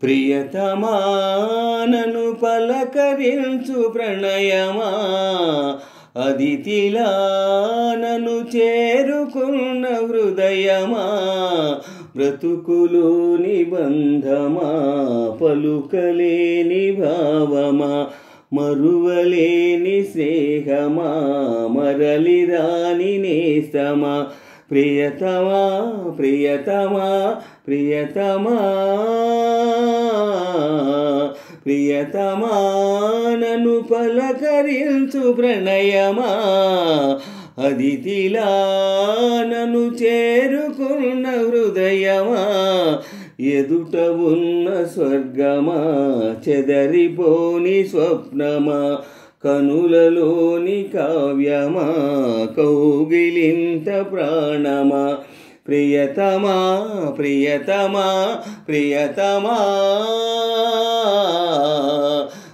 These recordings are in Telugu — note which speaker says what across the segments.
Speaker 1: ప్రియతమా నన్ను పలకరించు ప్రణయమా, అదితిలా నన్ను చేరుకున్న హృదయమా, బ్రతుకులోని బంధమా, పలుకలేని భావమా, మరువలేని స్నేహమా, మరలిరాని నేస్తమా, ప్రియతమా ప్రియతమా ప్రియతమా ప్రియతమా నన్ను పలకరించు ప్రణయమా, అదితిలా నన్ను చేరుకున్న హృదయమా, ఎదుట ఉన్న స్వర్గమా, చెదరిపోని స్వప్నమా, కనులలోని కావ్యమా, కౌగిలింత ప్రాణమా, ప్రియతమా ప్రియతమా ప్రియతమా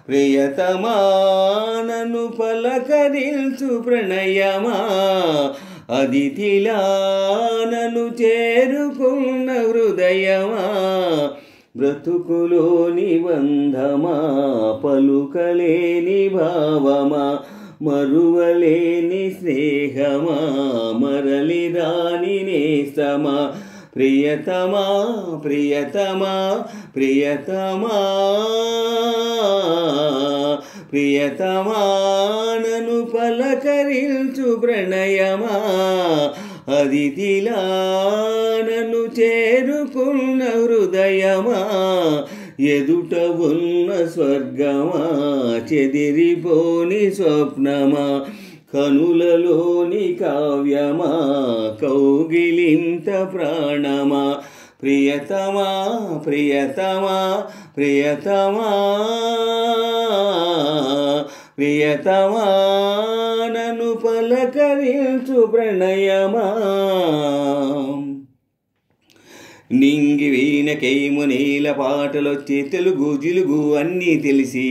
Speaker 1: ప్రియతమా నన్ను పలకరించు ప్రణయమా, అదితిలా నన్ను చేరుకున్న హృదయమా, బ్రతుకులోని బంధమా, పలుకలేని భావమా, మరువలేని స్నేహమా, మరలిరాని నేస్తమా, ప్రియతమా ప్రియతమా ప్రియతమా ప్రియతమా నన్ను పలకరించు ప్రణయమా, అదితిలా నన్ను చేరుకున్న హృదయమా, ఎదుట ఉన్న స్వర్గమా, చెదిరిపోని స్వప్నమా, కనులలోని కావ్యమా, కౌగిలింత ప్రాణమా, ప్రియతమా ప్రియతమా ప్రియతమా ప్రియతమా నన్ను పలకరించు ప్రణయమా. నింగి వీణకేము నీల పాటలొచ్చి తెలుగు జిలుగు అన్నీ తెలిసి,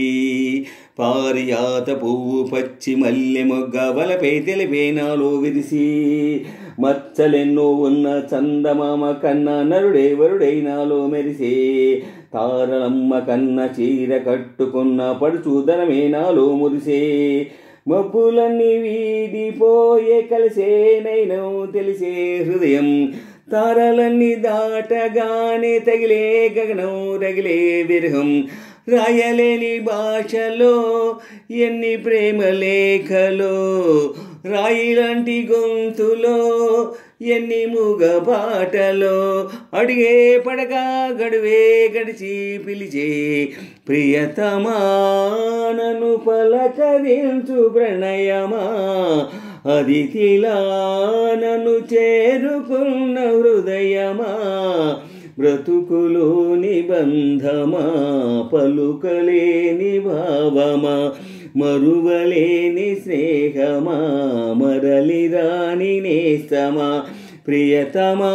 Speaker 1: పారిజాత పువ్వు పచ్చి మల్లె మొగ్గ వలపై తెలిపే నాలో విరిసి, మచ్చలెన్నో ఉన్న చందమామ కన్నా నరుడే వరుడై నాలో మెరిసే, తారలమ్మ కన్న చీర కట్టుకున్న పడుచూదనమే నాలో మురిసే, మబ్బులన్నీ వీడిపోయే కలిసేనైనో తెలిసే హృదయం, తారలన్నీ దాటగానే తగిలే గగనం రగిలే విరహం, రాయలేని భాషలో ఎన్ని ప్రేమ లేఖలో, రాయిలాంటి గొంతులో ఎన్ని మూగ పాటలో, అడిగే పడక గడువే గడిచి పిలిచే, ప్రియతమా నన్ను పలకరించు ప్రణయమా, అదితిలా నన్ను చేరుకున్న హృదయమా, బ్రతుకులోని బంధమా, పలుకలేని భావమా, మరువలేని స్నేహమా, మరలిరాని నేస్తమా, ప్రియతమా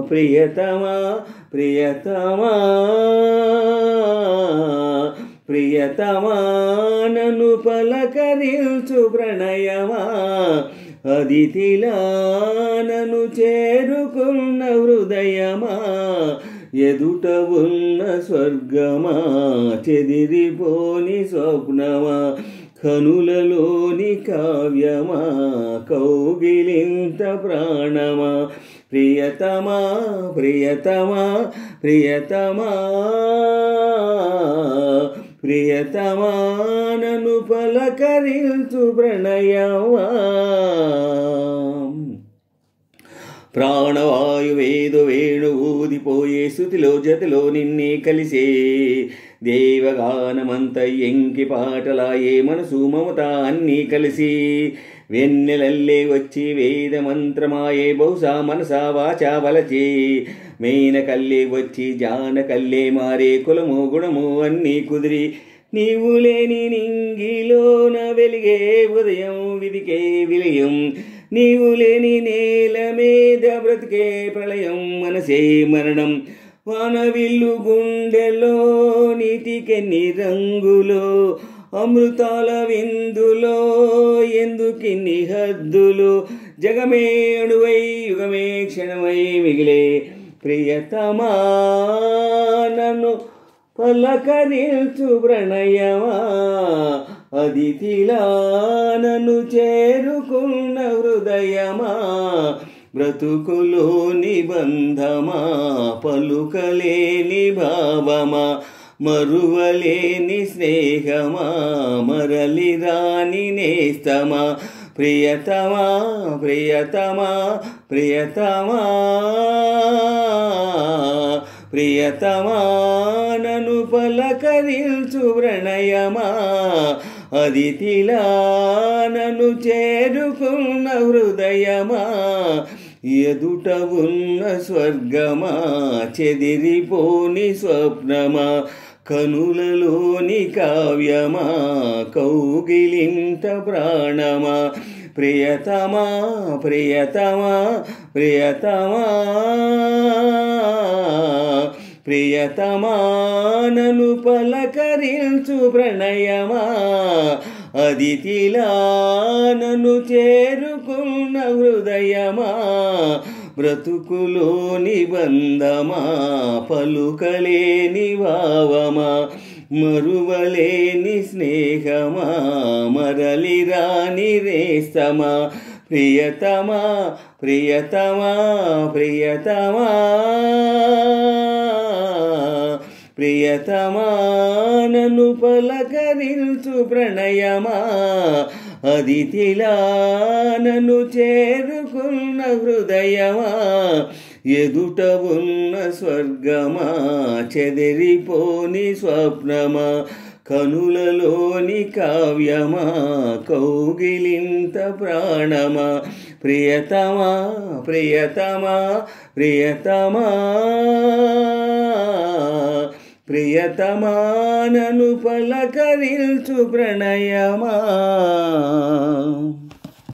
Speaker 1: ప్రియతమా ప్రియతమా ప్రియతమా నన్ను పలకరించు ప్రణయమా, అదితిలా నన్ను చేరుకున్న హృదయమా, ఎదుట ఉన్న స్వర్గమా, చెదిరిపోని స్వప్నమా, కనులలోని కావ్యమా, కౌగిలింత ప్రాణమా, ప్రియతమా ప్రియతమా ప్రియతమా ప్రియతమా నన్ను పలకరించు ప్రణయమా. ప్రాణవాయువేదో వేణు ఊదిపోయే శృతిలో జతిలో నిన్నే కలిసే, దేవగానమంత ఎంకి పాటలాయే మనసు మమత అన్నీ కలిసి, వెన్నెలల్లే వచ్చి వేద మంత్రమాయే బహుశా మనసా వాచా వలచే, మేన కల్లే వచ్చి జాన కల్లే మారే కులము గుణము అన్నీ కుదిరి, నీవు లేని నింగిలోన వెలిగే ఉదయం విదికే విలయం, నీవు లేని నేల మీద బ్రతికే ప్రళయం మనసే మరణం, వానవిల్లు గుండెలో నీటికెన్ని రంగులో, అమృతాల విందులో ఎందుకిన్ని హద్దులు, జగమే అణువై యుగమే క్షణమై మిగిలే, ప్రియతమా నన్ను పలకరించు ప్రణయమా అదితిలా నన్ను చేరుకున్న హృదయమా బ్రతుకులోని బంధమా పలుకలేని భావమా మరువలేని స్నేహమా మరలి రాని నేస్తమా ప్రియతమా ప్రియతమా ప్రియతమా ప్రియతమా నన్ను పలకరించు ప్రణయమా అదితిలా నన్ను చేరుకున్న హృదయమా ఎదుట ఉన్న స్వర్గమా చెదిరిపోని స్వప్నమా కనులలోని కావ్యమా కౌగిలింత ప్రాణమా ప్రియతమా ప్రియతమా ప్రియతమా ప్రియతమా నన్ను పలకరించు ప్రణయమా అదితిలా నన్ను చేరుకున్న హృదయమా బ్రతుకులోని బంధమా పలుకలేని భావమా మరువలేని స్నేహమా మరలి రాని రేస్తమా ప్రియతమా ప్రియతమా ప్రియతమా ప్రియతమా నన్ను పలకరించు ప్రణయమా అదితిలా నన్ను చేరుకున్న హృదయమా ఎదుట ఉన్న స్వర్గమా చెదిరిపోని స్వప్నమా కనులలోని కావ్యమా కౌగిలింత ప్రాణమా ప్రియతమా ప్రియతమా ప్రియతమా ప్రియతమా నన్ను పలకరించు ప్రణయమా.